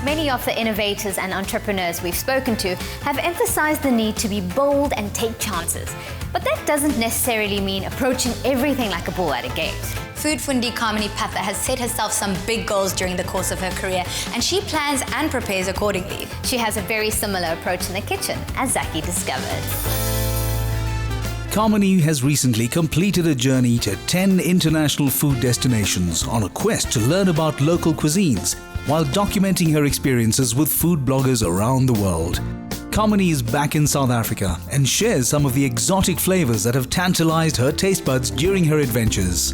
Many of the innovators and entrepreneurs we've spoken to have emphasized the need to be bold and take chances. But that doesn't necessarily mean approaching everything like a bull at a gate. Food fundi Kamini Pather has set herself some big goals during the course of her career, and she plans and prepares accordingly. She has a very similar approach in the kitchen, as Zakeeya discovered. Kamini has recently completed a journey to 10 international food destinations on a quest to learn about local cuisines while documenting her experiences with food bloggers around the world. Kamini is back in South Africa and shares some of the exotic flavors that have tantalized her taste buds during her adventures.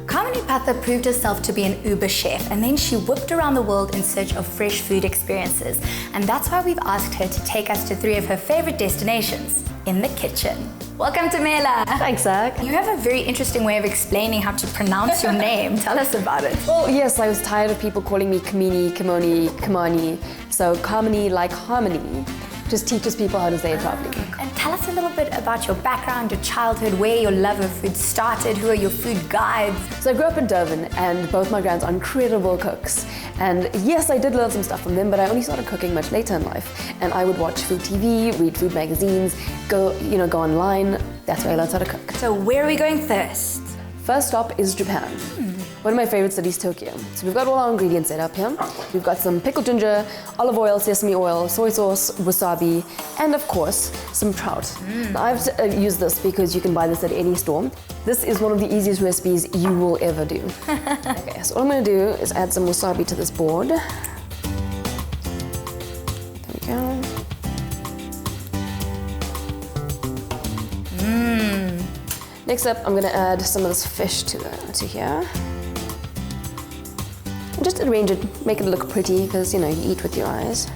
Kamini Pather proved herself to be an uber chef, and then she whipped around the world in search of fresh food experiences. And that's why we've asked her to take us to 3 of her favorite destinations in the kitchen. Welcome to Mela. Thanks, Zach. You have a very interesting way of explaining how to pronounce your name. Tell us about it. Well, yes, I was tired of people calling me Kamini, Kimoni, Kamani. So Kamini, like harmony, just teaches people how to say it properly. And tell us a little bit about your background, your childhood, where your love of food started, who are your food guides? So I grew up in Durban, and both my grands are incredible cooks. And yes, I did learn some stuff from them, but I only started cooking much later in life. And I would watch food TV, read food magazines, go online. That's where I learned how to cook. So where are we going first? First stop is Japan. One of my favorite cities, Tokyo. So we've got all our ingredients set up here. We've got some pickled ginger, olive oil, sesame oil, soy sauce, wasabi, and of course, some trout. Now, I've used this because you can buy this at any store. This is one of the easiest recipes you will ever do. Okay, so what I'm gonna do is add some wasabi to this board. There we go. Next up, I'm gonna add some of this fish to here. Just arrange it, make it look pretty, because you eat with your eyes.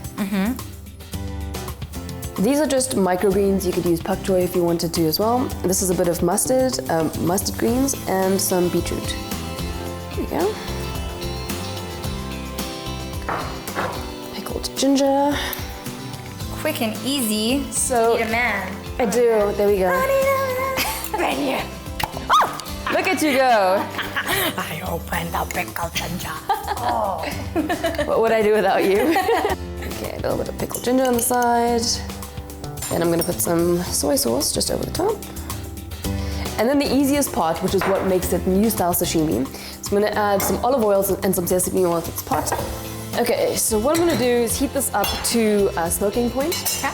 These are just microgreens. You could use pak choy if you wanted to as well. This is a bit of mustard, mustard greens, and some beetroot. There we go. Pickled ginger. Quick and easy. So, Need a man. I do. There we go. Menu. Look at you go. I opened the pickled ginger. What would I do without you? Okay, a little bit of pickled ginger on the side. Then I'm gonna put some soy sauce just over the top. And then the easiest part, which is what makes it new style sashimi. So I'm gonna add some olive oil and some sesame oil to this pot. Okay, so what I'm gonna do is heat this up to smoking point. Okay.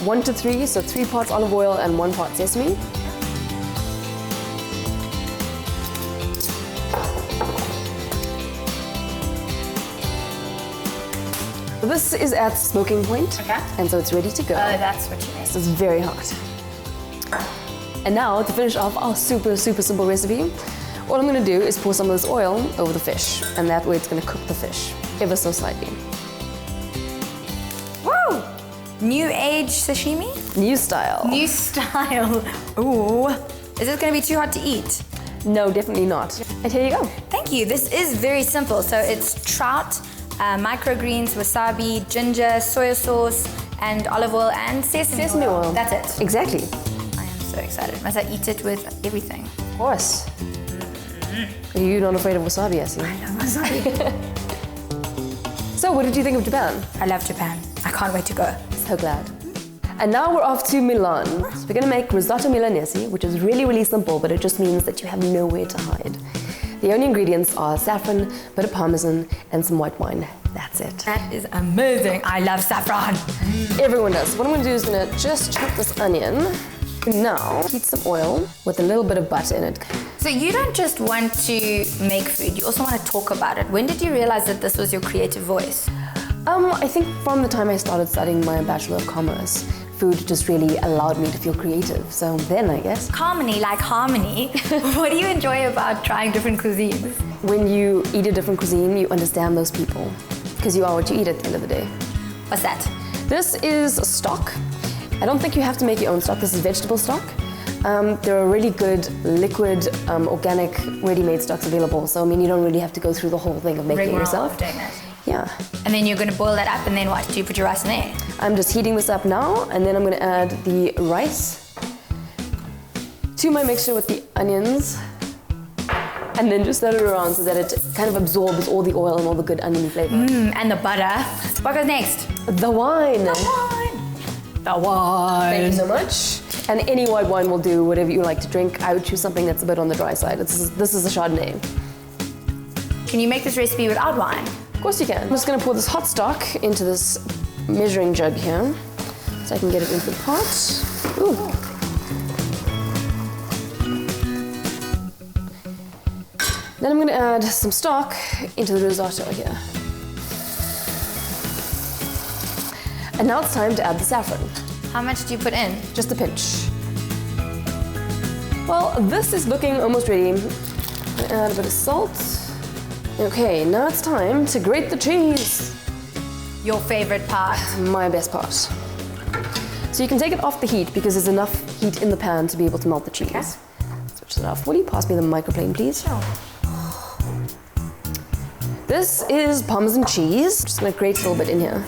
1 to 3, so 3 parts olive oil and 1 part sesame. This is at smoking point, Okay. and so it's ready to go. Oh, that's what you mean. This is very hot. And now, to finish off our super simple recipe, all I'm gonna do is pour some of this oil over the fish, and that way it's gonna cook the fish ever so slightly. Woo! New age sashimi? New style. New style. Ooh. Is this gonna be too hot to eat? No, definitely not. And here you go. Thank you. This is very simple. So it's trout, microgreens, wasabi, ginger, soy sauce, and olive oil and sesame oil. That's it. Exactly. I am so excited. Must I eat it with everything? Of course. Are you not afraid of wasabi, I see? I love wasabi. So, what did you think of Japan? I love Japan. I can't wait to go. So glad. And now we're off to Milan. So we're gonna make risotto Milanese, which is really simple, but it just means that you have nowhere to hide. The only ingredients are saffron, bit of parmesan, and some white wine. That's it. That is amazing. I love saffron. Everyone does. What I'm gonna do is gonna just chop this onion. Now, heat some oil with a little bit of butter in it. So you don't just want to make food, you also want to talk about it. When did you realize that this was your creative voice? I think from the time I started studying my Bachelor of Commerce, food just really allowed me to feel creative. So then, I guess. Kamini, like harmony. What do you enjoy about trying different cuisines? When you eat a different cuisine, you understand those people. Because you are what you eat at the end of the day. What's that? This is stock. I don't think you have to make your own stock. This is vegetable stock. There are really good liquid, organic, ready-made stocks available. So, I mean, you don't really have to go through the whole thing of making it yourself. Yeah. And then you're going to boil that up, and then what? Do you put your rice in there? I'm just heating this up now, and then I'm going to add the rice to my mixture with the onions and then just stir it around so that it kind of absorbs all the oil and all the good oniony flavor. And the butter. What goes next? The wine. The wine. Thank you so much. And any white wine will do, whatever you like to drink. I would choose something that's a bit on the dry side. This is a Chardonnay. Can you make this recipe without wine? Of course you can. I'm just gonna pour this hot stock into this measuring jug here so I can get it into the pot. Ooh. Then I'm going to add some stock into the risotto here. And now it's time to add the saffron. How much do you put in? Just a pinch. Well, this is looking almost ready. I'm going to add a bit of salt. Okay, now it's time to grate the cheese. Your favorite part. My best part. So you can take it off the heat because there's enough heat in the pan to be able to melt the cheese. Okay. Switch it off. Will you pass me the microplane, please? Sure. This is Parmesan cheese. Just gonna grate a little bit in here.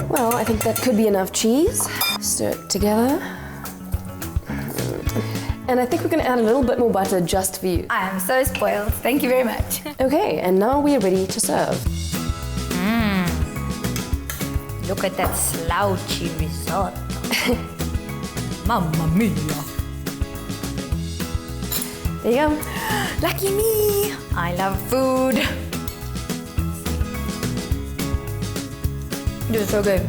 Well, I think that could be enough cheese. Stir it together. And I think we're gonna add a little bit more butter just for you. I am so spoiled. Thank you very much. Okay, and now we are ready to serve. Look at that slouchy risotto. Mamma mia. There you go. Lucky me. I love food. This is so good.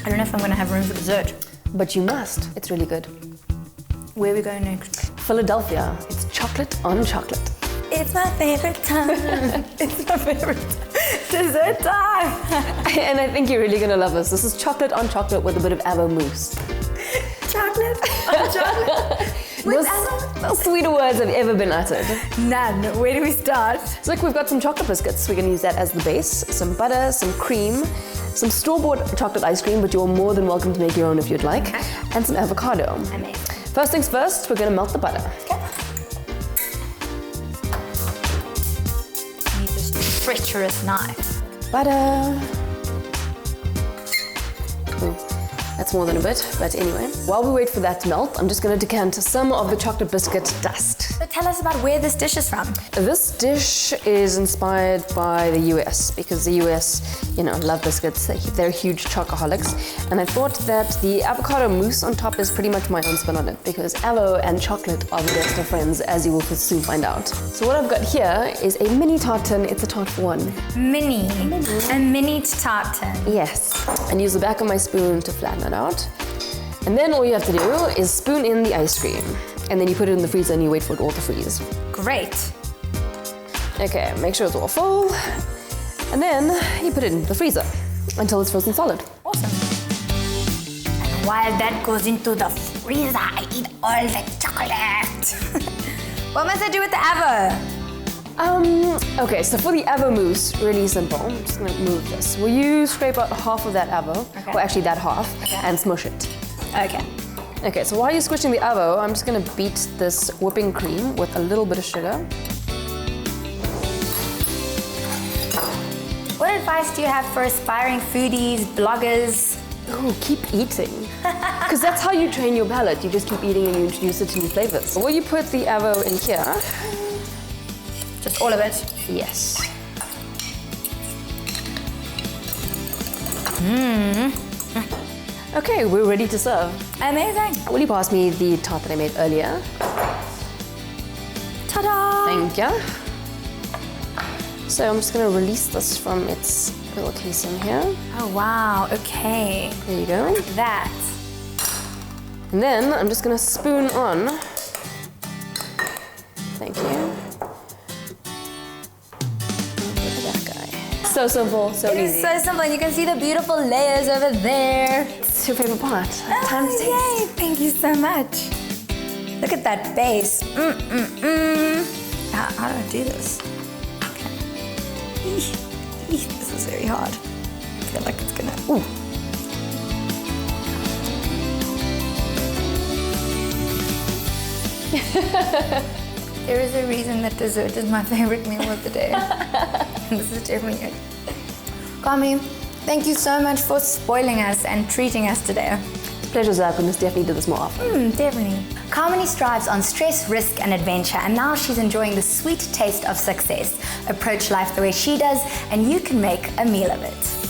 I don't know if I'm gonna have room for dessert. But you must. It's really good. Where are we going next? Philadelphia. It's chocolate on chocolate. It's my favorite time. It's my favorite dessert time. And I think you're really gonna love this. This is chocolate on chocolate with a bit of avo mousse. Chocolate on chocolate. No sweeter words have ever been uttered. None. Where do we start? So look, we've got some chocolate biscuits. We're gonna use that as the base. Some butter, some cream, some store-bought chocolate ice cream, but you're more than welcome to make your own if you'd like, and some avocado. Amazing. First things first, we're gonna melt the butter. Okay. Need this treacherous knife. Butter. Ooh, that's more than a bit, but anyway. While we wait for that to melt, I'm just gonna decant some of the chocolate biscuit dust. So tell us about where this dish is from. This dish is inspired by the US because the US, love biscuits. They're huge chocoholics. And I thought that the avocado mousse on top is pretty much my own spin on it because avo and chocolate are the best of friends, as you will soon find out. So what I've got here is a mini tartan. It's a tart for one. Mini. A mini tartan. Yes. And use the back of my spoon to flatten it out. And then all you have to do is spoon in the ice cream. And then you put it in the freezer and you wait for it all to freeze. Great. Okay, make sure it's all full. And then you put it in the freezer until it's frozen solid. Awesome. And while that goes into the freezer, I eat all the chocolate. What must I do with the avo? Okay, so for the avo mousse, really simple. I'm just gonna move this. Will you scrape out half of that avo, or actually that half, and smush it? Okay. Okay, so while you're squishing the avo, I'm just gonna beat this whipping cream with a little bit of sugar. What advice do you have for aspiring foodies, bloggers? Oh, keep eating. Because that's how you train your palate. You just keep eating and you introduce it to new flavors. Will you put the avo in here? Just all of it? Yes. Okay, we're ready to serve. Amazing. Will you pass me the tart that I made earlier? Ta-da! Thank you. So I'm just gonna release this from its little casing here. Oh, wow. Okay. There you go. That. And then I'm just gonna spoon on. Thank you. Look at that guy. So simple, so It easy. is so simple, and you can see the beautiful layers over there. It's your favorite part. Time to taste. Yay! Thank you so much. Look at that base. How do I do this? Okay. This is very hard. I feel like it's gonna. Ooh. There is a reason that dessert is my favorite meal of the day. This is definitely it. Kami, thank you so much for spoiling us and treating us today. pleasure, Zach, and let's definitely do this more often. Definitely. Kamini strives on stress, risk, and adventure, and now she's enjoying the sweet taste of success. Approach life the way she does, and you can make a meal of it.